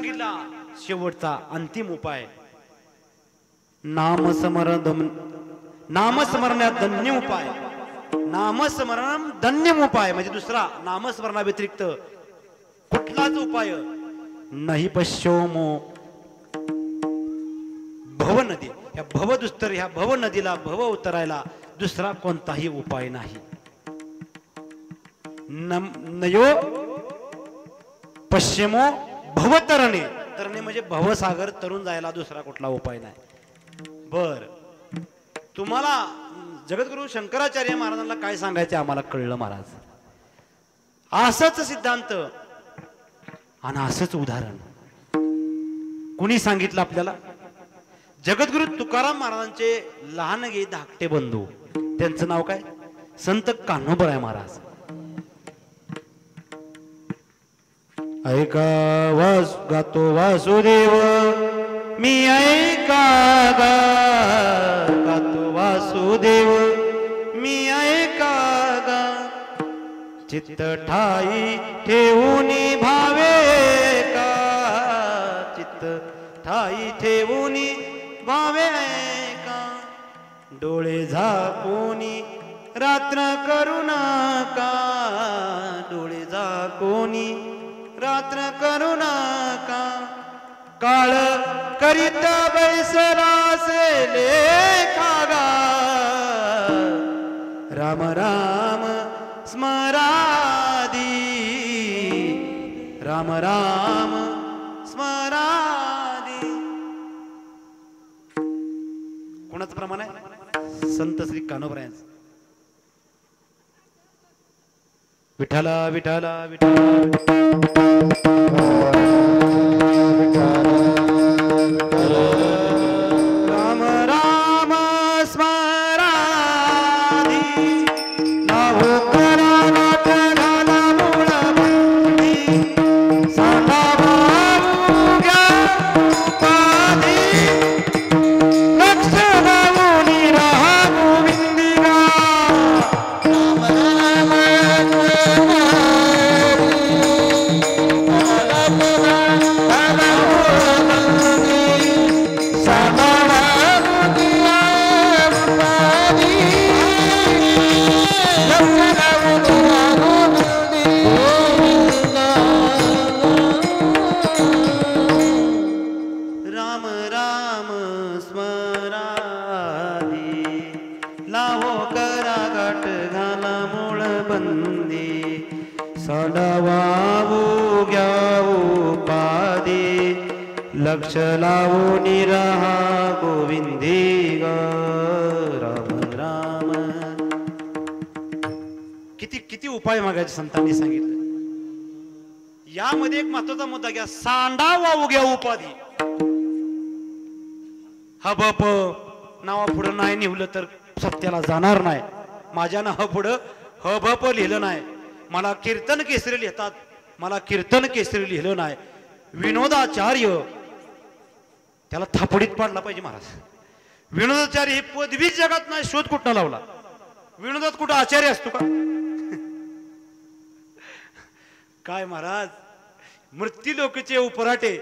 सांगितला शेवटचा अंतिम उपाय, नामस्मरणात धन्य उपाय, नामस्मरण धन्य उपाय म्हणजे दुसरा नामस्मरणा व्यतिरिक्त कुठलाच उपाय नाही पश्योमो भव नदी, या भवदुस्तर ह्या भव नदीला भव उतरायला दुसरा कोणताही उपाय नाही. नयो पश्चिमो भवतरणे, तरणे म्हणजे भवसागर तरुण जायला दुसरा कुठला उपाय नाही. बर, तुम्हाला जगद्गुरु शंकराचार्य महाराजांना काय सांगायचे आम्हाला कळलं महाराज. असंच सिद्धांत आणि असंच उदाहरण कुणी सांगितलं आपल्याला? जगद्गुरु तुकाराम महाराजांचे लहानगे धाकटे बंधू, त्यांचं नाव काय? संत कान्होबराय महाराज. ऐका गातो वासुदेव मी ऐका गातो वासुदेव मी ऐका गा, चित्त ठाई ठेवून भावे का, चित्त ठाई ठेवून भावे का, डोळे झाकोनी रात्र करू नका, डोळे झाकोनी रात्र करू नका, काळ करीत बैसरासे लेखागा, राम राम स्मरादी, राम राम स्मरादी. कोणाचं प्रमाण आहे? संत श्री कान्होबरायांचं. विठाला विठाला विठाला राम राम स्मरादी, लावो करा गाठ घाला मूळ बंदी, साठा वावग्या उपाधी, लक्ष लावून रहा गोविंदिका, राम राम लक्ष लावून रहा गोविंदी ग, राम राम. किती किती उपाय मागायचे संतांनी सांगितलं. यामध्ये एक महत्वाचा मुद्दा घ्या, सांडा वाहू घ्या उपाधी. हबप नावा पुढं नाही निवलं तर सत्याला जाणार नाही. माझ्या नावा पुढं हबप लिहिलं नाही. मला कीर्तन केसरी लिहितात, मला कीर्तन केसरी लिहिलं नाही. विनोदाचार्य त्याला थापडीत पाडला पाहिजे महाराज. विनोदाचार्य ही पदवी जगात नाही, शोध कुठं लावला? विनोदात कुठं आचार्य असतो का? काय महाराज, मृत्यू लोकचे उपराटे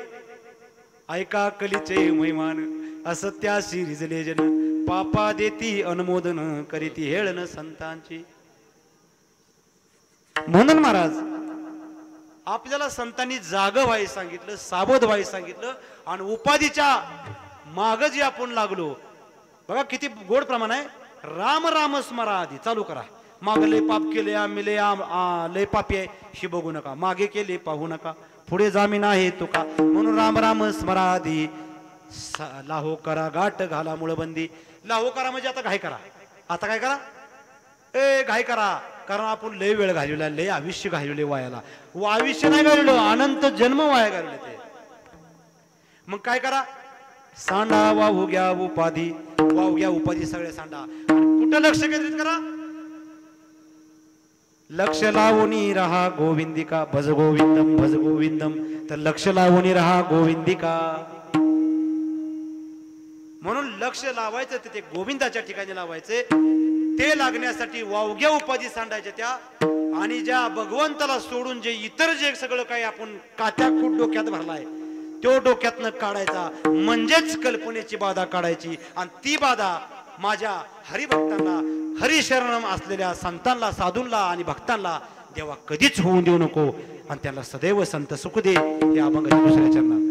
ऐका कलीचे महिमान, असत्याशी रिजले जन, पापा देती अनुमोदन करीती हेळन संतांची. म्हणून महाराज आपल्याला संतांनी जाग व्हायला सांगितलं, सावध व्हायला सांगितलं. आणि उपाधीच्या माग जे आपण लागलो बघा किती गोड प्रमाण आहे. राम राम स्मरादी चालू करा. माग लय पाप केले आम्ही, लय पापी आहे ही बघू नका, मागे केले पाहू नका, पुढे जामीन आहे तुका. म्हणून राम राम स्मरादी, लाहो करा गाठ घाला मुळबंदी. लाहो करा म्हणजे आता घाई करा. आता काय करा? ए घाई करा, कारण आपण लय वेळ घालवला, लय आयुष्य घालवले वायाला. आयुष्य नाही घालवलं, अनंत जन्म वाया घालवले ते. मग काय करा? सांडा वाहू घ्या उपाधी, वाहू घ्या उपाधी सगळे सांडा. कुठं लक्ष केंद्रित करा? लक्ष लावून रहा गोविंदिका, भज गोविंदम भज गोविंदम. तर लक्ष लावून रहा गोविंदिका. म्हणून लक्ष लावायचं ते गोविंदाच्या ठिकाणी लावायचे. ते लागण्यासाठी वावग्या उपाधी सांडायच्या त्या. आणि ज्या भगवंताला सोडून जे इतर जे सगळं काही आपण कात्या खूट डोक्यात भरलाय तो डोक्यातनं काढायचा, म्हणजेच कल्पनेची बाधा काढायची. आणि ती बाधा माझ्या हरिभक्तांना, हरिशरणम असलेल्या संतांना, साधूंना आणि भक्तांना देवा कधीच होऊन देऊ नको. आणि त्यांना सदैव संत सुख दे. हे अभंगाच्या दुसऱ्या चरणात.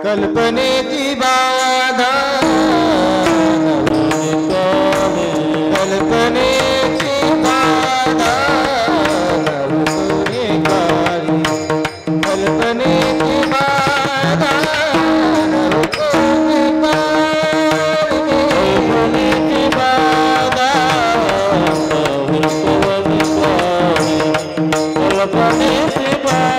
कल्पनेची बाधा कल्पनेची बाधा कल्पनेची बाधा कल्पनेची बाधा कल्पनेची बाधा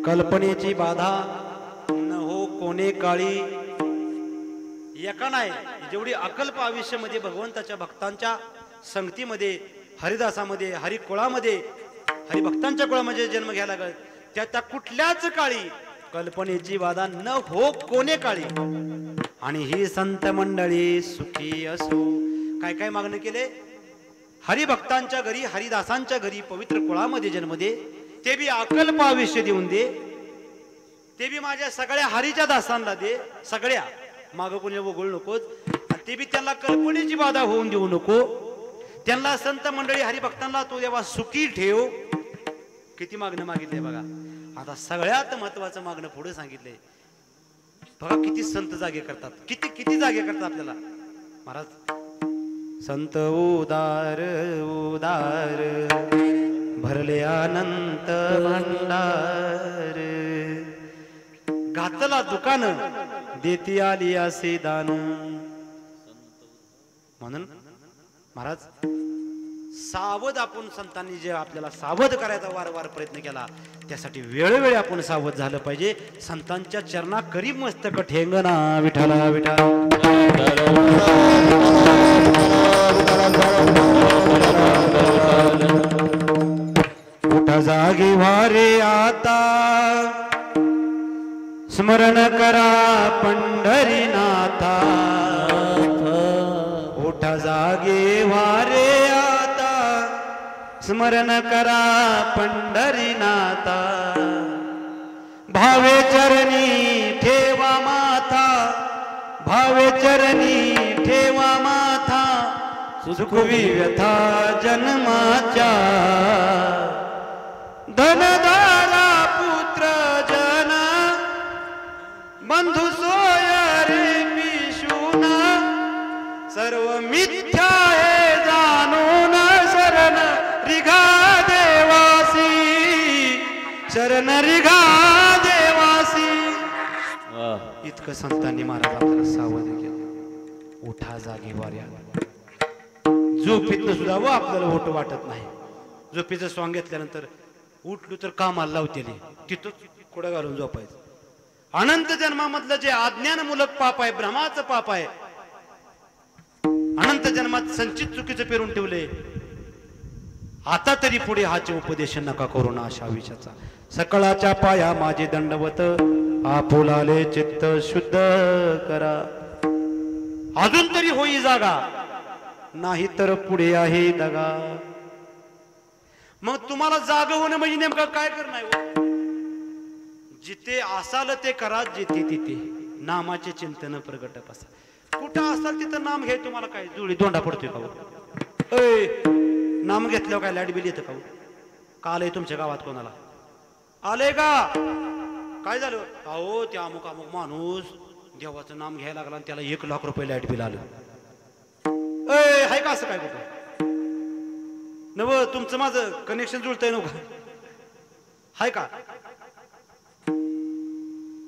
कल्पनेची बाधा न हो कोणे काळी. एका नाही, जेवढी अकल्प आयुष्यामध्ये भगवंताच्या भक्तांच्या संगतीमध्ये, हरिदासामध्ये, हरिकुळामध्ये, हरिभक्तांच्या कुळामध्ये जन्म घ्यायला लागत, त्या कुठल्याच काळी कल्पनेची बाधा न हो कोणे काळी. आणि ही संत मंडळी सुखी असो. काय काय मागणं केले? हरिभक्तांच्या घरी, हरिदासांच्या घरी, पवित्र कुळामध्ये जन्म दे, ते बी अकल्प आयुष्य देऊन दे, ते बी माझ्या सगळ्या हरीच्या दासांना दे, सगळ्या, मागं कोणी वगळू नकोच. ते बी त्यांना कल्पनेची बाधा होऊन देऊ नको. त्यांना संत मंडळी हरिभक्तांना तो देवा सुखी ठेव. किती मागणं मागितले बघा. आता सगळ्यात महत्वाचं मागणं पुढे सांगितलंय बघा. किती संत जागे करतात, किती किती जागे करतात आपल्याला महाराज. संत उदार उदार भरले अनंत भंडार, घातला दुकान देती आली असे दान. म्हणून महाराज सावध आपण संतांनी जे आपल्याला सावध करायचा वारंवार प्रयत्न केला, त्यासाठी वेळोवेळी आपण सावध झालं पाहिजे. संतांच्या चरणा करी मस्तक ठेंगणा विठाला विठा. उठा जागी वारे आता, स्मरण करा पंढरीनाथा. उठा जागे वारे आता, स्मरण करा पंढरीनाथा. भावे चरणी ठेवा माथा, भावे चरणी ठेवा माथा. सुखवी व्यथा जन्माच्या, धनदारा पुत्र जन बंधू सोय रे पिशूना. सर्व मिथ्या हे जाणून शरण रिघा देवासी, शरण रिघा देवासी. इतकं संतांनी महाराज आपल्याला सावध केलं. उठा जागी वाऱ्या. झोपेतनं सुद्धा व आपल्याला ओट वाटत नाही. झोपेचं सॉंग घेतल्यानंतर उठलो तर कामाला लावते, तिथंच कुठं घालून झोपायचं. अनंत जन्मामधलं जे अज्ञानमूलक पाप आहे, भ्रमाचं पाप आहे, अनंत जन्मात संचित चुकीचं पेरून ठेवले. आता तरी पुढे हाचे उपदेश नका करू ना अशा विषयाचा. सकळाच्या पाया माझे दंडवत, आपुलाले चित्त शुद्ध करा. अजून तरी होई जागा, नाही तर पुढे आहे दगा. मग तुम्हाला जाग होणं म्हणजे नेमकं काय करणं? जिथे असाल ते करा, जिथे तिथे नामाचे चिंतन प्रगट बसा. कुठं असाल तिथं नाम घे. तुम्हाला काय जुळी दोंडा पडतोय का? नाम घेतल्यावर काय लाईट बिल येतं का? काल आहे तुमच्या गावात कोणाला आले का? काय झालं? अहो त्या अमुक अमुक माणूस देवाचं नाम घ्यायला लागला आणि त्याला 1 लाख रुपये लाईट बिल आलं. हाय का असं काय कुठं नव तुमचं माझं कनेक्शन जुळतंय नव्हतं हाय का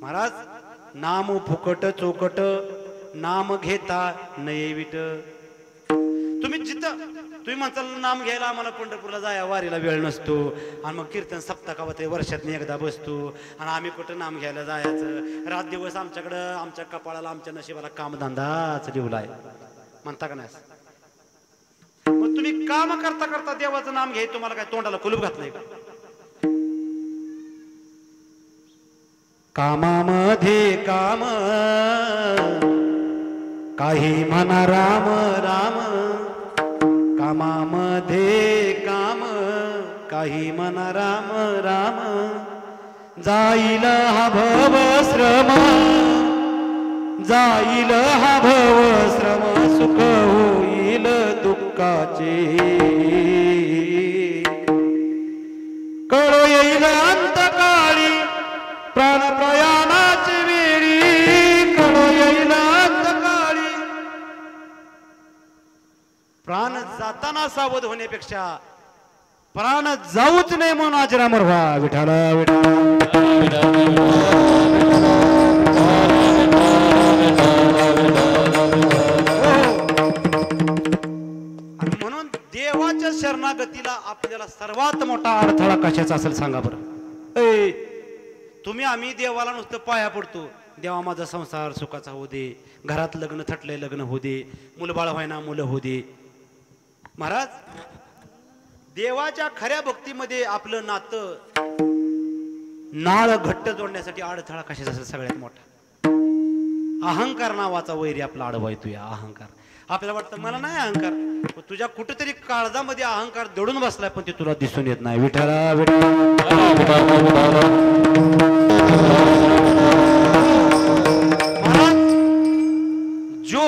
महाराज नाम फुकट चोकट नाम घेता नये विट तुम्ही जिथं तुम्ही म्हणताल नाम घ्यायला आम्हाला पंढरपूरला जाया वारीला वेळ नसतो आणि मग कीर्तन सप्ताकावत एकदा एकदा बसतो आणि आम्ही कुठं नाम घ्यायला जायचं रात दिवस आमच्याकडं आमच्या कपाळाला आमच्या नशिबाला कामधंदाच लिवलाय म्हणता का नाही मग तुम्ही काम करता करता देवाचं नाम घ्याय तुम्हाला काय तोंडाला कुलूप घातलंय का कामामध्ये काम काही म्हणा राम राम कामामध्ये काम काही म्हणा राम राम जाईल हा भव श्रम जाईल हा भव श्रम सुख होईल दुःखाचे कळ येईल अंतकाळी प्राण प्रयाणाची वेळी कळ येईल अंतकाळी प्राण जाताना सावध होण्यापेक्षा प्राण जाऊच नाही म्हणून आजरामर व्हा विठाला म्हणून देवाच्या शरणागतीला आपल्याला सर्वात मोठा अडथळा कशाचा असेल सांगा बरं तुम्ही आम्ही देवाला नुसतं पाया पडतो देवा माझा संसार सुखाचा होऊ दे घरात लग्न थटले लग्न होऊ दे मुलबाळ व्हायना मुलं होऊ दे महाराज देवाच्या खऱ्या भक्तीमध्ये आपलं नातं नाळ घट्ट जोडण्यासाठी अडथळा कशाचा असेल सगळ्यात मोठा अहंकार नावाचा वैरी आपला अडवायतो या अहंकार आपल्याला वाटतं मला नाही अहंकार तुझ्या कुठेतरी काळजामध्ये अहंकार दडून बसलाय पण ते तुला दिसून येत नाही विठाला जो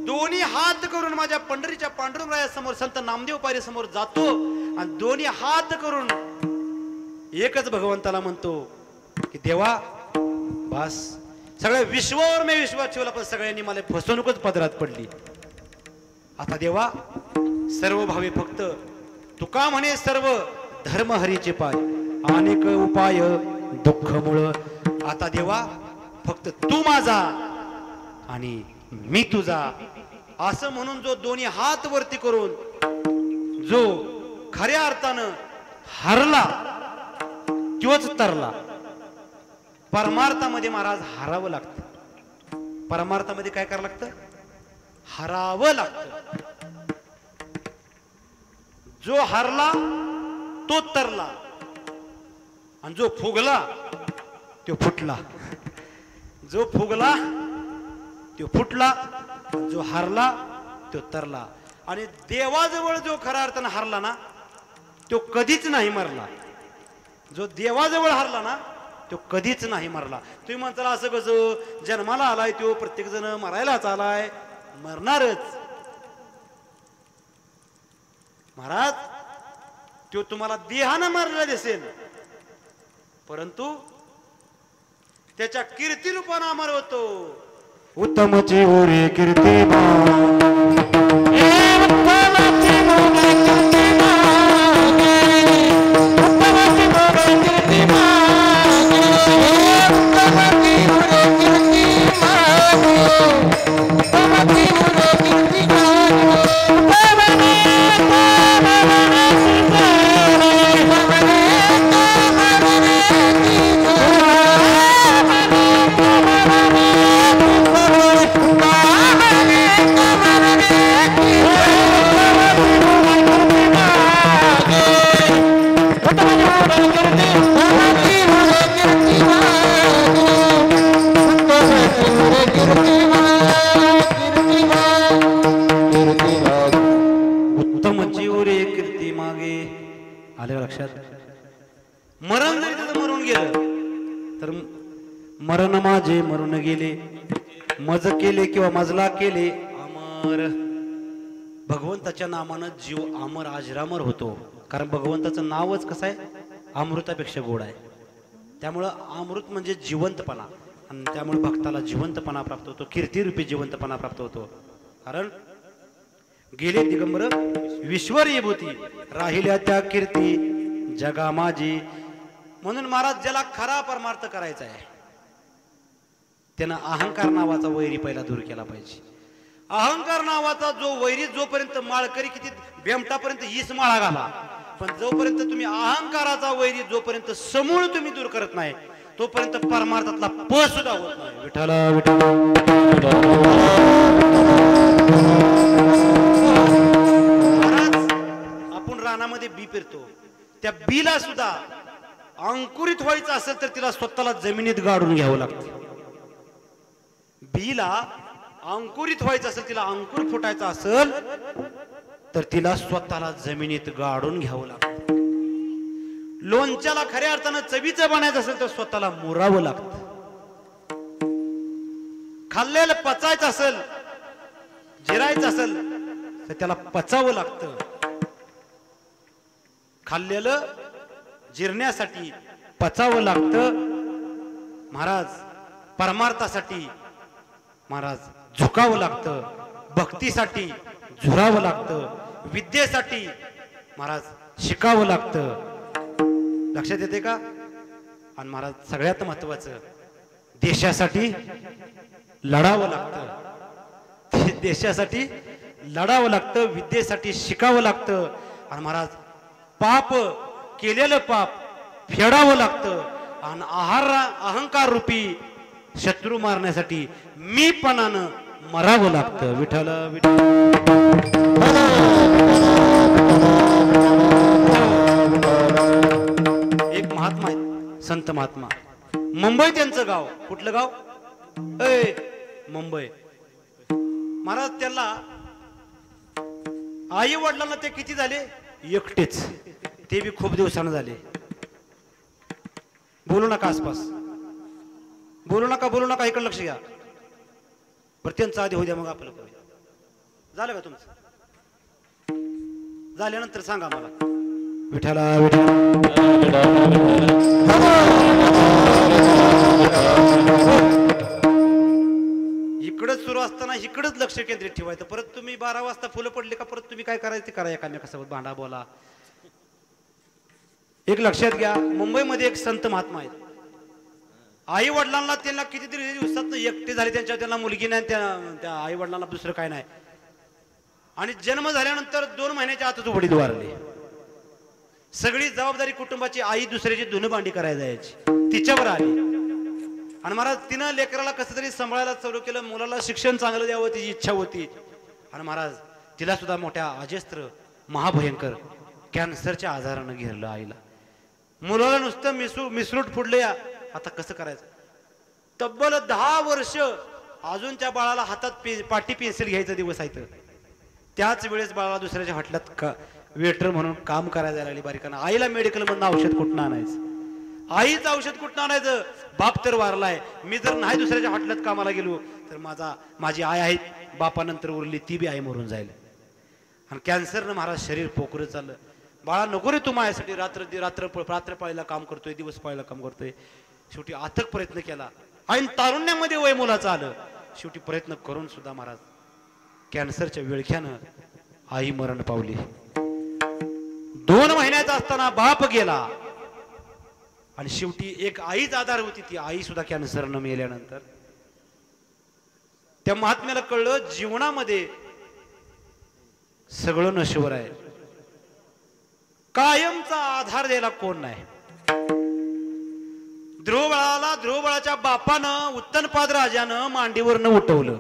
दोन्ही हात करून माझ्या पंढरीच्या पांडुरंगासमोर संत नामदेव पायरी समोर जातो आणि दोन्ही हात करून एकच भगवंताला म्हणतो की देवा बस सगळ्या विश्वावर मी विश्वास ठेवला पण सगळ्यांनी मला फसवणूकच पदरात पडली आता देवा सर्व भावे फक्त तुका म्हणे सर्व धर्म हरीचे पाय अनेक उपाय दुःख मुळ आता देवा फक्त तू माझा आणि मी तुझा असं म्हणून जो दोन्ही हात वरती करून जो खऱ्या अर्थानं हरला तोच तरला परमार्थामध्ये महाराज हरावं लागतं परमार्थामध्ये काय करावं लागतं हरावं लागतं जो हरला तो तरला आणि जो फुगला तो फुटला जो फुगला तो फुटला जो हरला तो तरला आणि देवाजवळ जो खऱ्या अर्थानं हरला ना तो कधीच नाही मरला जो देवाजवळ हरला ना तो कधीच नाही मरला तुम्ही म्हणताला असं कसं जन्माला आलाय तो प्रत्येक जण मरायलाच आलाय मरणारच महाराज तो तुम्हाला देहानं मारलेला दिसेल परंतु त्याच्या कीर्ती रूपानं अमर होतो उत्तमची ओरे कीर्तिमान मरण जरी त्याचं मरून गेलं तर मरण माझे मरून गेले मज केले किंवा मजला केले अमर भगवंताच्या नामानं जीव अमर अजरामर होतो कारण भगवंताचं नावच कसं आहे अमृतापेक्षा गोड आहे त्यामुळं अमृत म्हणजे जिवंतपणा आणि त्यामुळे भक्ताला जिवंतपणा प्राप्त होतो कीर्तिरूपी जिवंतपणा प्राप्त होतो कारण गेले दिगंबर विश्वर विभूती, राहिल्या त्या कीर्ती जगा माझी. म्हणून महाराज ज्याला खरा परमार्थ करायचा आहे त्यानं अहंकार नावाचा वैरी पहिला दूर केला पाहिजे. अहंकार नावाचा जो वैरी जोपर्यंत माळकरी किती बेमटापर्यंत हीच माळा घाला, पण जोपर्यंत तुम्ही अहंकाराचा वैरी जोपर्यंत समूळ तुम्ही दूर करत नाही तोपर्यंत परमार्थातला प सुद्धा होत नाही. विठ्ठला विठ्ठला. महाराज आपण रानामध्ये बी पेरतो, त्या बीला सुद्धा अंकुरित व्हायचं असेल तर तिला स्वतःला जमिनीत गाडून घ्यावं लागतं. बीला अंकुरित व्हायचं असेल, तिला अंकुर फुटायचा असेल तर तिला स्वतःला जमिनीत गाडून घ्यावं लागतं. लोणच्याला खऱ्या अर्थानं चवीचं बनायचं असेल तर स्वतःला मुरावं लागतं. खाल्लेलं पचायचं असेल, जिरायचं असेल तर त्याला पचावं लागतं. खाल्लेलं जिरण्यासाठी पचावं लागतं. महाराज परमार्थासाठी महाराज झुकावं लागतं, भक्तीसाठी झुरावं लागतं, विद्येसाठी महाराज शिकावं लागतं. लक्षात येते का? आणि महाराज सगळ्यात महत्वाचं देशासाठी लढावं लागतं. देशासाठी लढावं लागतं, विद्येसाठी शिकावं लागतं. आणि महाराज पाप केलेलं पाप फेडावं लागतं. आणि अहंकार रूपी शत्रू मारण्यासाठी मीपणानं मरावं लागतं. विठ्ठल विठ्ठल. एक महात्मा आहे, संत महात्मा. मुंबई त्यांचं गाव. कुठलं गाव? मुंबई. महाराज त्यांना आई वडिलांना ते किती झाले? एकटेच. ते बी खूप दिवसानं झाले. बोलू नका आसपास, बोलू नका, बोलू नका. इकडे लक्ष घ्या. बरं त्यांचं आधी होऊ द्या, मग आपलं करूया. झालं का तुमचं? झाल्यानंतर सांगा मला. विठ्ठला इकडंच सुरू असताना इकडंच लक्ष केंद्रित ठेवायचं. परत तुम्ही 12 वाजता फुलं पडली का परत तुम्ही काय करायचं ते करा. एकामेकासोबत भांडा बोला. एक लक्षात घ्या, मुंबईमध्ये एक संत महात्मा आहेत. आई वडिलांना त्यांना कितीतरी दिवसात एकटे झाले. त्यांना मुलगी नाही, त्या आई वडिलांना दुसरं काय नाही. आणि जन्म झाल्यानंतर 2 महिन्याच्या आतच वडील वारले. सगळी जबाबदारी कुटुंबाची आई दुसऱ्याची धुणं भांडी करायला जायची, तिच्यावर आली. आणि महाराज तिनं लेकराला कसं तरी सांभाळायला चालू केलं. मुलाला शिक्षण चांगलं द्यावं तिची इच्छा होती. आणि महाराज तिला सुद्धा मोठ्या अजस्त्र महाभयंकर कॅन्सरच्या आजारानं घेरलं आईला. मुलाला नुसतं मिसरूट फुडले. आता कसं करायचं? तब्बल 10 वर्ष अजून त्या बाळाला हातात पाटी पेन्सिल घ्यायचा दिवस आहे. त्याच वेळेस बाळाला दुसऱ्याच्या हॉटेलात वेटर म्हणून काम करायला जायला लागली बारीकांना. आईला मेडिकल मधून औषध कुठं आणायचं? आईच औषध कुठं आणायचं? बाप तर वारलाय. मी जर नाही दुसऱ्याच्या हॉटेलात कामाला गेलो तर माझी आई आहे, बापानंतर उरली ती बी आई मरून जाईल. आणि कॅन्सरनं महाराज शरीर पोकरं चाललं. बाळा नको रे तू माझ्यासाठी रात्र पाळीला काम करतोय, दिवस पाळीला काम करतोय. शेवटी अथक प्रयत्न केला. आणि तारुण्यामध्ये वय मुलाचं आलं. शेवटी प्रयत्न करून सुद्धा महाराज कॅन्सरच्या विळख्यानं आई मरण पावली. 2 महिन्याचा असताना बाप गेला. आणि शेवटी एक आईच आधार होती. ती आई सुद्धा कॅन्सरनं मेल्यानंतर त्या महात्म्याला कळलं जीवनामध्ये सगळं नश्वर आहे. कायमचा आधार द्यायला कोण नाही. ध्रुवबाळाच्या बापानं उत्तनपाद राजानं मांडीवरनं उठवलं.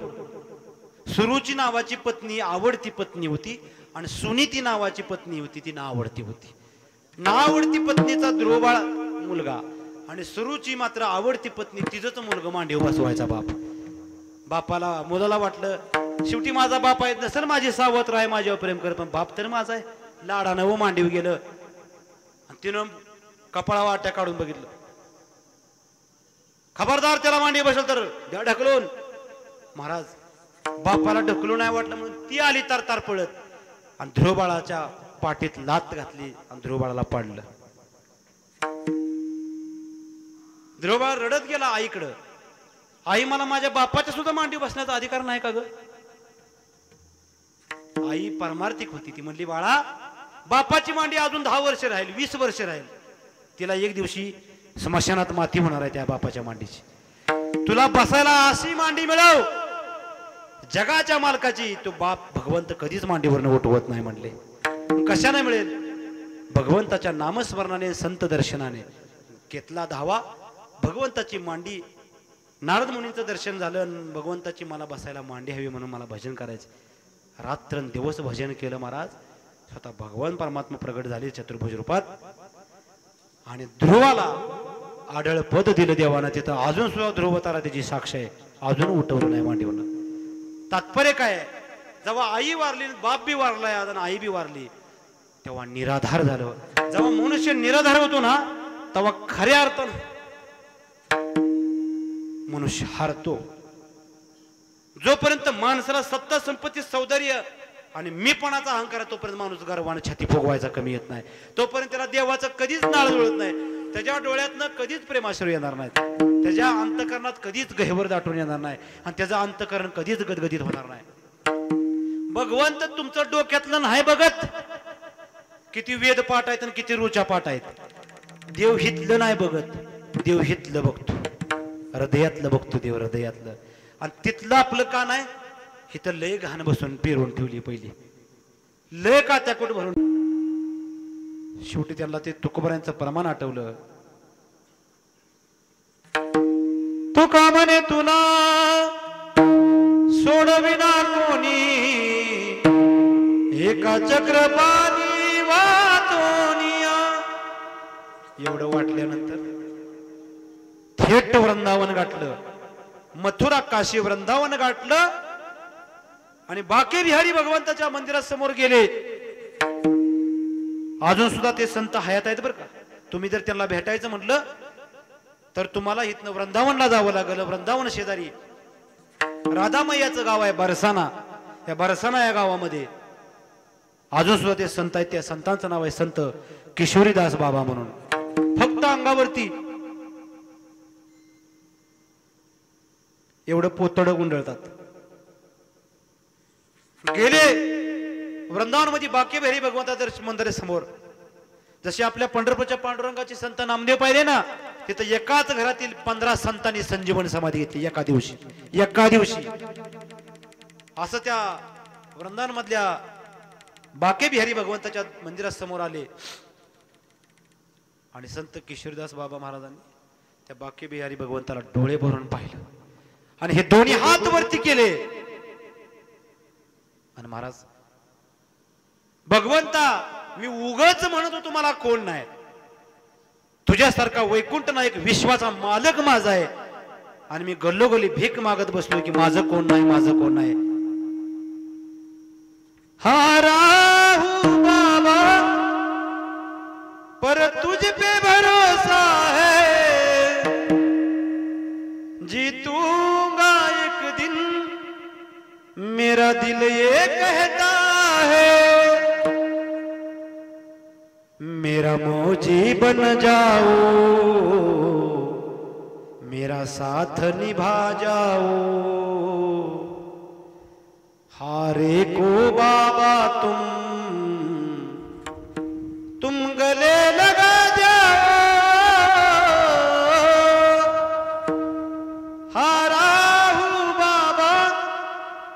सुरुची नावाची पत्नी आवडती पत्नी होती आणि सुनीती नावाची पत्नी होती, ती नावडती होती. नावडती पत्नीचा ध्रुवबाळ मुलगा आणि सुरुची मात्र आवडती पत्नी, तिचंच मुलगा मांडीवर बसवायचा बाप. मुलाला वाटलं शेवटी माझा बाप आहे, नसेल माझी सावत्र आहे, माझ्यावर प्रेम कर, पण बाप तर माझा आहे. लाडानं व मांडीव गेलं आणि तिनं कपाळा वाट्या काढून बघितलं. खबरदार त्याला मांडी बसेल तर द्या ढकलून. महाराज बापाला ढकलून नाही वाटलं म्हणून ती आली तार पळत आणि ध्रुवबाळाच्या पाठीत लात घातली आणि ध्रुवबाळाला पाडलं. ध्रुवबाळ रडत गेला आईकडं. आई मला माझ्या बापाच्या सुद्धा मांडी बसण्याचा अधिकार नाही का ग? आई परमार्थिक होती. ती म्हणली बाळा बापाची मांडी अजून 10 वर्ष राहील, 20 वर्ष राहील. तिला एक दिवशी स्मशानात माती होणार आहे त्या बापाच्या मांडीची. तुला बसायला अशी मांडी मिळव जगाच्या मालकाची. तो बाप भगवंत कधीच मांडीवरनं उठवत नाही म्हणले. कशाने मिळेल? भगवंताच्या नामस्मरणाने, संत दर्शनाने. घेतला धावा, भगवंताची मांडी. नारद मुनींचं दर्शन झालं. भगवंताची मला बसायला मांडी हवी म्हणून मला भजन करायचं. रात्रंदिवस भजन केलं महाराज. स्वतः भगवान परमात्मा प्रगट झाले चतुर्भुज रूपात. आणि ध्रुवाला आढळ पद दिलं देवानं. तिथं अजून सुद्धा ध्रुवतारा त्याची साक्ष आहे. अजून उठवलं नाही मांडीवरनं. तात्पर्य काय? जेव्हा आई वारली, बाप बी वारलाय आणि आई बी वारली, तेव्हा निराधार झालं. जेव्हा मनुष्य निराधार होतो ना, तेव्हा खऱ्या अर्थानं मनुष्य हारतो. जोपर्यंत माणसाला सत्ता, संपत्ती, सौंदर्य आणि मीपणाचा अहंकार आहे, तोपर्यंत माणूस गर्वाने छाती फुगवायचा कमी येत नाही. तोपर्यंत त्याला देवाचं कधीच नाळ जुळत नाही. त्याच्या डोळ्यातनं कधीच प्रेमाश्रू येणार नाहीत. त्याच्या अंतकरणात कधीच गहिवर दाटून येणार नाही. आणि त्याचं अंतकरण कधीच गदगदित होणार नाही. भगवंत तुमचं डोक्यातलं नाही बघत किती वेद पाठ आहेत आणि किती रुचा पाठ आहेत. देव हितलं नाही बघत, देव हितलं बघतो. हृदयातलं बघतो देव, हृदयातलं. आणि तिथलं आपलं का नाही? इथं लय घाण बसून पेरून ठेवली पहिली, लय का त्या कुठं भरून. शेवटी त्यांना ते तुकोबऱ्यांचं प्रमाण आठवलं. तुका म्हणे तुला सोडविना कोणी, एका चक्रपाणी वातोनिया. एवढं वाटल्यानंतर थेट वृंदावन गाठलं. मथुरा, काशी, वृंदावन गाठलं. आणि बाके बिहारी भगवंताच्या मंदिरासमोर गेले. अजून सुद्धा ते संत हयात आहेत बरं का. तुम्ही जर त्यांना भेटायचं म्हटलं तर तुम्हाला इथनं वृंदावनला जावं लागलं. वृंदावन शेजारी राधामय्याचं गाव आहे बरसाना. या बरसाना या गावामध्ये अजून सुद्धा ते संत आहेत. त्या संतांचं नाव आहे संत किशोरीदास बाबा म्हणून. फक्त अंगावरती एवढं पोतडं गुंडळतात. गेले वृंदावन मध्ये बाके बिहारी भगवंताच्या मंदिरासमोर. जसे आपल्या पंढरपूरच्या पांडुरंगाचे संत नामदेव पाहिले ना, तिथं एकाच घरातील 15 संतांनी संजीवन समाधी घेतली एका दिवशी. एका दिवशी असं त्या वृंदावन मधल्या बाके बिहारी भगवंताच्या मंदिरासमोर आले. आणि संत किशोरदास बाबा महाराजांनी त्या बाके बिहारी भगवंताला डोळे भरून पाहिलं. आणि हे दोन्ही हात वरती केले. आणि महाराज, भगवंता मी उगाच म्हणत होतो मला कोण नाही, तुझ्यासारखा वैकुंठ नायक विश्वाचा मालक माझा आहे. आणि मी गल्लोगल्ली भीक मागत बसलो की माझं कोण नाही, माझं कोण नाही. हा राहू बाबा पर तुझ पे भरोसा है, जीतूंगा एक दिन मेरा दिल ये कहता है, मेरा मौजी बन जाओ, मेरा साथ निभा जाओ. हारे को बाबा तुम गले लगा जाओ. हारा हूं बाबा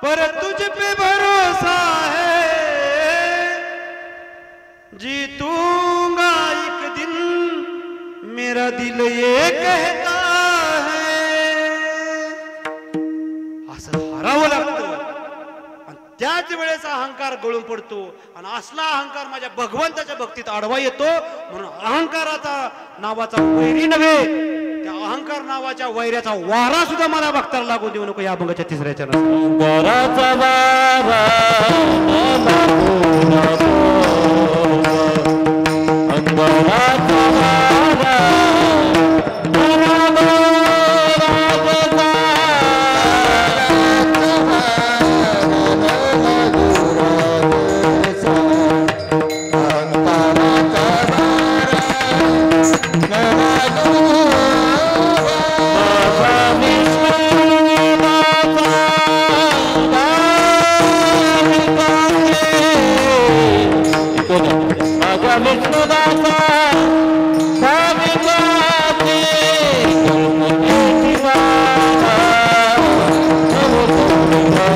पर तुझ पे भरोसा है, जीतूंगा एक दिन मेरा दिल ये कहता है. असं हारावं लागतं. त्याच वेळेस अहंकार गळून पडतो. आणि असला अहंकार माझ्या भगवंताच्या भक्तीत आडवा येतो. म्हणून अहंकाराचा नावाचा वैरी नव्हे, त्या अहंकार नावाच्या वैऱ्याचा वारा सुद्धा मला भक्ताला लागू देऊ नको. या अभंगाच्या 3ऱ्या Bye. माझ्या विष्णुदासा भाविकाचे कल्पनेची बाधा कल्पनेची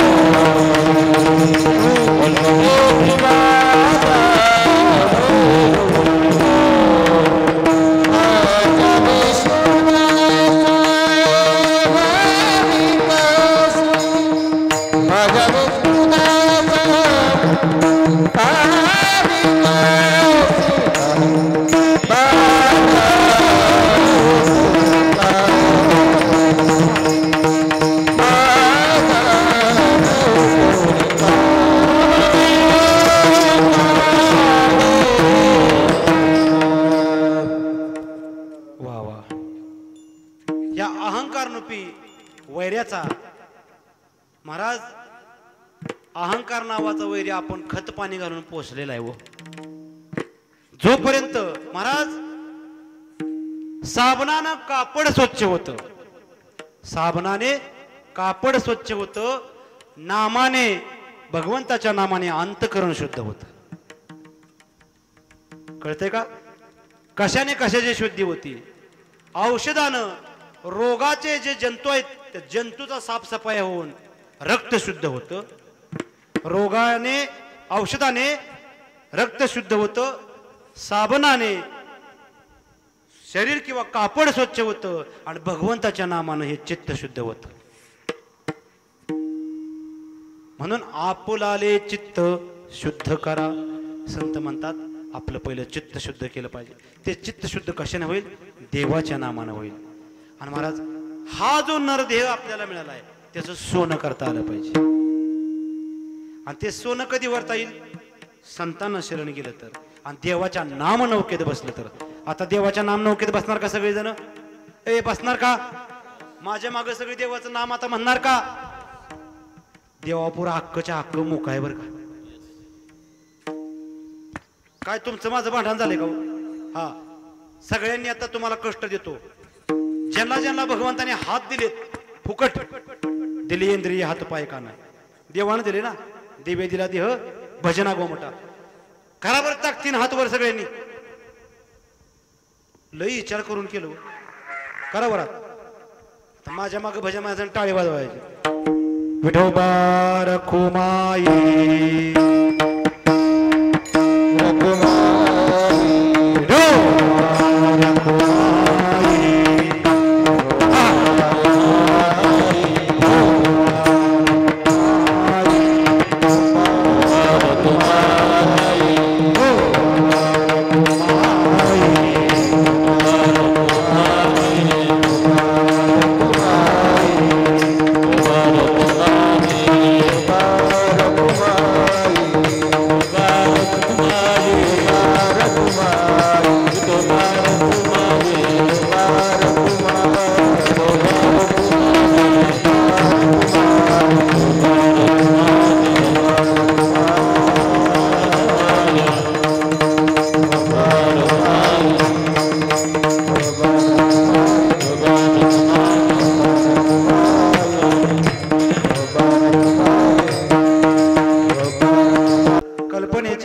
बाधा माझ्या विष्णुदासा भाविकाचे माझ्या विष्णुदासा वा वा या अहंकार रूपी वैर्याचा महाराज अहंकार नावाचा वैरी आपण खत पाणी घालून पोचलेला आहे. जोपर्यंत महाराज साबणानं कापड स्वच्छ होत, साबणाने कापड स्वच्छ होत, नामाने भगवंताच्या नामाने अंतकरण शुद्ध होत. कळतंय का? कशाने कशाची शुद्धी होती? औषधानं रोगाचे जे जंतू आहेत त्या जंतूचा साफसफाई होऊन रक्त शुद्ध होतं. रोगाने औषधाने रक्त शुद्ध होतं, साबणाने शरीर किंवा कापड स्वच्छ होतं आणि भगवंताच्या नामानं हे चित्त शुद्ध होतं. म्हणून आपुलाले चित्त शुद्ध करा. संत म्हणतात आपलं पहिलं चित्त शुद्ध केलं पाहिजे. ते चित्त शुद्ध कशाने होईल? देवाच्या नामानं होईल. आणि महाराज हा जो नरदेह आपल्याला मिळाला आहे त्याचं सोनं करता आलं पाहिजे. आणि ते सोनं कधी वरता येईल? संतांना शरण गेलं तर, आणि देवाच्या नाम नौकेत बसलं तर. आता देवाच्या नाम नौकेत बसणार का सगळेजण? बसणार का? माझ्या मागे सगळे देवाचं नाम आता म्हणणार का? देवापुरा हक्कच्या हक्क मोका आहे बर का. काय तुमचं माझं भांडण झालंय का? हा, सगळ्यांनी आता तुम्हाला कष्ट देतो. ज्यांना ज्यांना भगवंताने हात दिलेत फुकट दिले, इंद्रिय हात पाय कान देवानं दिले ना. देवे दिला देह भजना गोमटा. करा बरं टाकतीन हात वर सगळ्यांनी. लई विचार करून केलो. करा बरं. आता माझ्या मागे भजन माझ्या टाळे वाजवायचे. विठोबा रखुमाई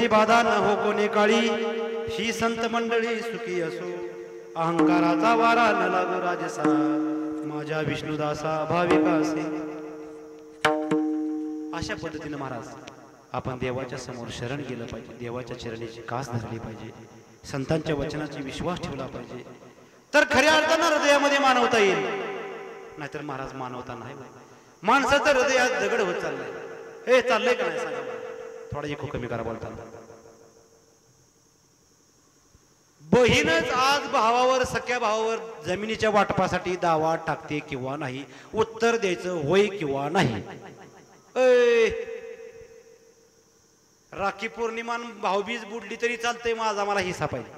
बाधा न हो कोणी काळी. ही संत मंडळी सुखी असो, अहंकाराचा वारा न लागो राजसा. माझ्या विष्णुदासा भाविकासे. अशा पद्धतीने महाराज आपण देवाच्या समोर शरण गेलं पाहिजे. देवाच्या चरणीची कास धरली पाहिजे. संतांच्या वचनाची विश्वास ठेवला पाहिजे. तर खऱ्या अर्थानं हृदयामध्ये मानवता येईल. नाहीतर महाराज मानवता नाही. माणसाचं हृदयात दगड होत चाललंय. हे चाललंय का नाही सांगा? थोडा इको कमी करा बोलताना. बहीणच आज भावावर, सख्या भावावर जमिनीच्या वाटपासाठी दावा टाकते किंवा नाही, उत्तर द्यायचं होय किंवा नाही. राखी पौर्णिमा भाऊबीज बुडली तरी चालतंय, माझा मला हिस्सा पाहिजे.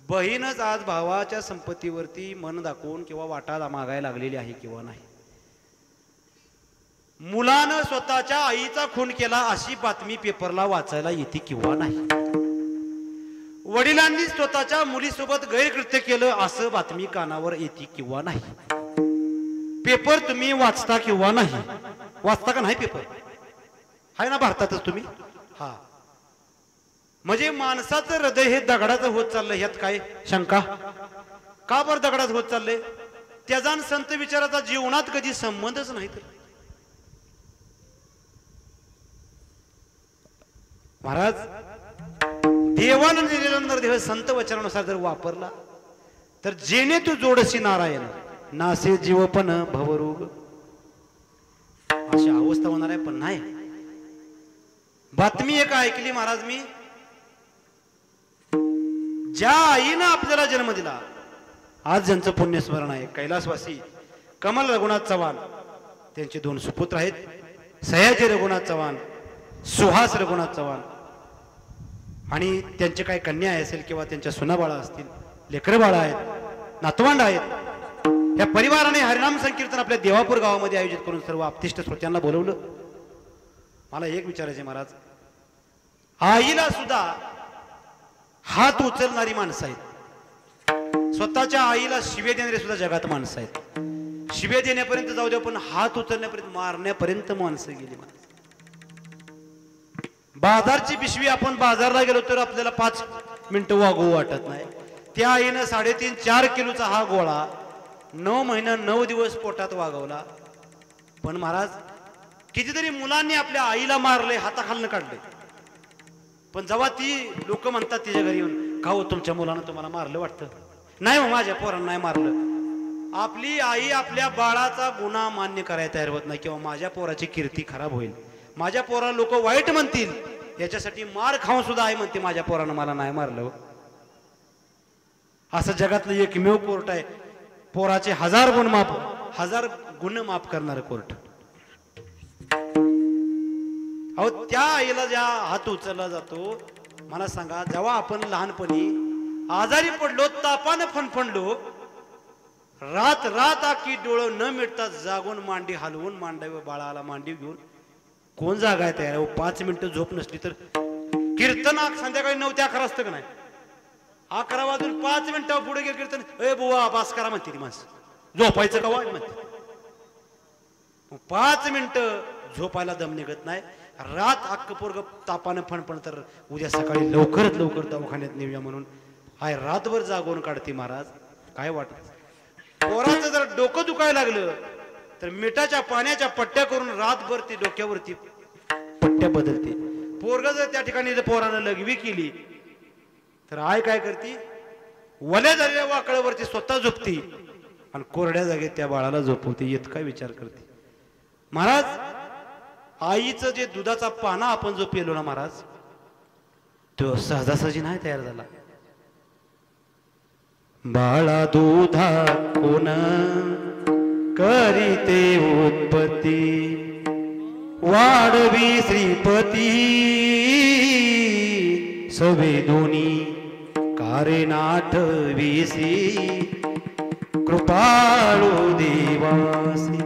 बहीणच आज भावाच्या संपत्तीवरती मन दाखवून किंवा वाटा मागायला लागलेली आहे किंवा नाही. मुलानं स्वतःच्या आईचा खून केला अशी बातमी पेपरला वाचायला येते किंवा नाही. वडिलांनी स्वतःच्या मुलीसोबत गैरकृत्य केलं असं बातमी कानावर येते किंवा नाही. पेपर तुम्ही वाचता किंवा नाही? वाचता का नाही पेपर? आहे ना भारतातच तुम्ही? हा, म्हणजे माणसाचं हृदय हे दगडाचं होत चाललंय, ह्यात काय शंका? का बरं दगडात होत चाललंय? त्याचा आणि संत विचाराचा जीवनात कधी संबंधच नाही. तर महाराज, देवानं दिलेला नरदेह संत वचनानुसार जर वापरला तर जेणे तू जोडसी नारायण नासे जीवपण भवरोग, अशी अवस्था होणार आहे. पण नाही. बातमी एक ऐकली महाराज मी, ज्या आईनं आपल्याला जन्म दिला, आज ज्यांचं पुण्यस्मरण आहे, कैलासवासी कमल रघुनाथ चव्हाण, त्यांचे 2 सुपुत्र आहेत, सयाजी रघुनाथ चव्हाण, सुहास रघुनाथ चव्हाण, आणि त्यांचे काय कन्या असेल किंवा त्यांच्या सुनाबाळा असतील, लेकरं बाळा आहेत, नातवंड आहेत. या परिवाराने हरिनाम संकीर्तन आपल्या देवापूर गावामध्ये आयोजित करून सर्व आपतिष्ट श्रोत्यांना बोलवलं. मला एक विचारायचे महाराज, आईला सुद्धा हात उचलणारी माणसं आहेत, स्वतःच्या आईला शिवे देणारे सुद्धा जगात माणसं आहेत. शिवे देण्यापर्यंत जाऊ द्या, पण हात उचलण्यापर्यंत, मारण्यापर्यंत माणसं गेली. बाजारची पिशवी आपण बाजारला गेलो तर आपल्याला 5 मिनिटं वागवू वाटत नाही. त्या आईनं 3.5-4 किलोचा हा गोळा 9 महिना 9 दिवस पोटात वागवला. पण महाराज, कितीतरी मुलांनी आपल्या आईला मारले, हाताखालनं काढले. पण जेव्हा ती लोक म्हणतात तिच्या घरी येऊन, का हो तुमच्या मुलानं तुम्हाला मारलं वाटतं? नाही हो, माझ्या पोरांना नाही मारलं. आपली आई आपल्या बाळाचा गुन्हा मान्य करायला तयार होत नाही, किंवा माझ्या पोराची कीर्ती खराब होईल, माझ्या पोराला लोक वाईट म्हणतील, याच्यासाठी मार खाऊन सुद्धा आई म्हणते माझ्या पोरानं मला नाही मारलं. असं जगातलं एकमेव कोर्ट आहे, पोराचे 1000 गुन्हे माफ करणारं कोर्ट. अहो, त्या आईला ज्या हात उचलला जातो, मला सांगा, जेव्हा आपण लहानपणी आजारी पडलो, तापानं फणफणलो, रात आखी डोळं न मिटता जागून मांडी हलवून मांडावी, बाळाला मांडी घेऊन, कोण जागा आहे तयार? 5 मिनिटं झोप नसली तर कीर्तन संध्याकाळी 9 ते 11 असतं का नाही? 11 वाजून 5 मिनिटं पुढे गेलं कीर्तन, ए बुवा बास करा म्हणते ती माणसं, झोपायचं का वाट म्हणते. 5 मिनिटं झोपायला दम निघत नाही. रात अख्ख पोरग तापानं फणफण, तर उद्या सकाळी लवकरात लवकर दवाखान्यात नेऊया म्हणून आय रातभर जागवून काढते. महाराज, काय वाटत? पोराचं जर डोकं दुखायला लागलं तर मिठाच्या पाण्याच्या पट्ट्या करून रातभर ती डोक्यावरती पट्ट्या बदलते. पोरग जर त्या ठिकाणी पोरानं लघवी केली तर आय काय करते? वल्या झालेल्या वाकळावरती स्वतः झोपती आणि कोरड्या जागेत त्या बाळाला झोपवते. येत काय विचार करते? महाराज, आईचं जे दुधाचा पाना आपण जो पिलो ना महाराज, तो सहजासहजी नाही तयार झाला. बाळा दुधा कोण करीते उत्पत्ती, वाढवी श्रीपती सवेदोनी कारे नाठवीसी कृपाळू देवासी.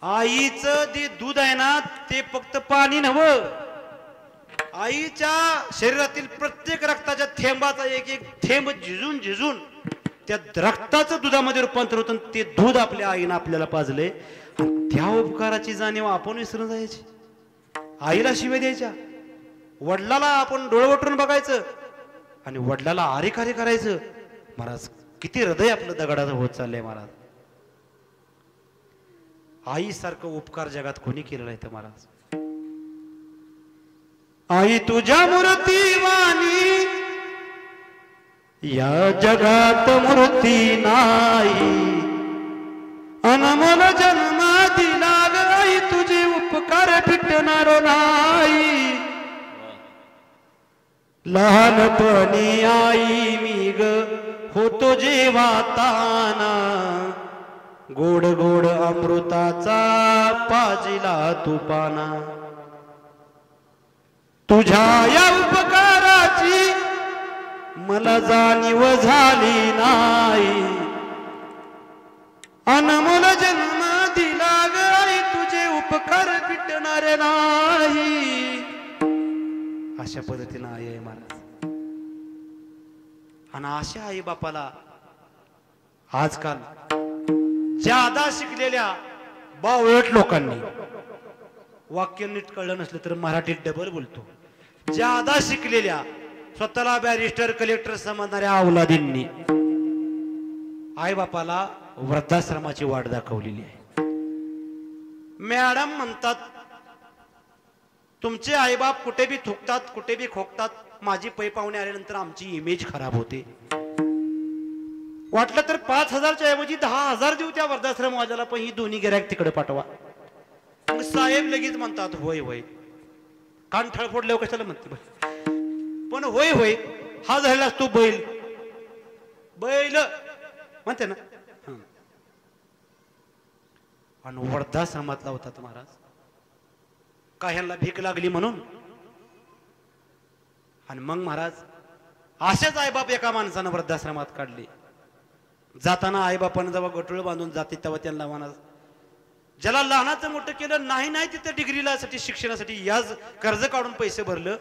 आईचं जे दूध आहे ना, ते फक्त पाणी नव्हं, आईच्या शरीरातील प्रत्येक रक्ताच्या थेंबाचा एक एक थेंब झिजून झिजून त्या रक्ताचं दुधामध्ये रूपांतर होतं. ते दूध आपल्या आईनं आपल्याला पाजले. त्या उपकाराची जाणीव आपण विसरून जायची. आईला शिव्या द्यायच्या, वडिलाला आपण डोळवटून बघायचं आणि वडिलाला आरेखारे करायचं. महाराज, किती हृदय आपलं दगडाचं होत चाललंय महाराज. आई सारखं उपकार जगात कोणी केलेला आहे? तर महाराज, आई तुझ्या मूर्तीवाणी या जगात मूर्ती नाही, अनमोल जन्म दिला ग आई, तुझे उपकार फिटणार नाही. लहानपणी आई मी ग होतो जेव्हा ताना, गोड गोड अमृताचा पाजिला तुपाना. तुझ्या या उपकाराची मला जाणीव झाली नाही, अनमोल जन्म दिला ग आई, तुझे उपकार फिटणारे नाही. अशा पद्धतीनं आई आहे महाराज. आणि अशा आई बापाला आजकाल ज्यादा शिकलेल्या बावळट लोकांनी वाक्य नीट कळलं नसलं तर मराठीत डबल बोलतो. ज्यादा शिकलेल्या स्वतःला बॅरिस्टर कलेक्टर समजणाऱ्या औलादींनी आई बापाला वृद्धाश्रमाची वाट दाखवलेली आहे. मॅडम म्हणतात तुमचे आईबाप कुठे बी थुकतात कुठे बी खोकतात, माझी पै पाहुणे आल्यानंतर आमची इमेज खराब होते. वाटलं तर 5,000च्या ऐवजी 10,000 देऊ त्या वृद्धाश्रम वाजाला, पण ही दोन्ही गिऱ्हाईक तिकडे पाठवा. मग साहेब लगेच म्हणतात होय होय. कान ठळफोडल्यावर कशाला म्हणते पण होय होय, हा झालास तू बैल बैल म्हणते ना. आणि वृद्धाश्रमातला होतात महाराज. का ह्यांना भीक लागली म्हणून. आणि मग महाराज असेच आईबाप एका माणसानं वृद्धाश्रमात काढले. जाताना आईबापानं जेव्हा गटुळ बांधून जाते तेव्हा त्यांना म्हणा ज्याला लहानाचं मोठं केलं नाही नाही तिथं डिग्रीला साठी शिक्षणासाठी याच कर्ज काढून पैसे भरलं,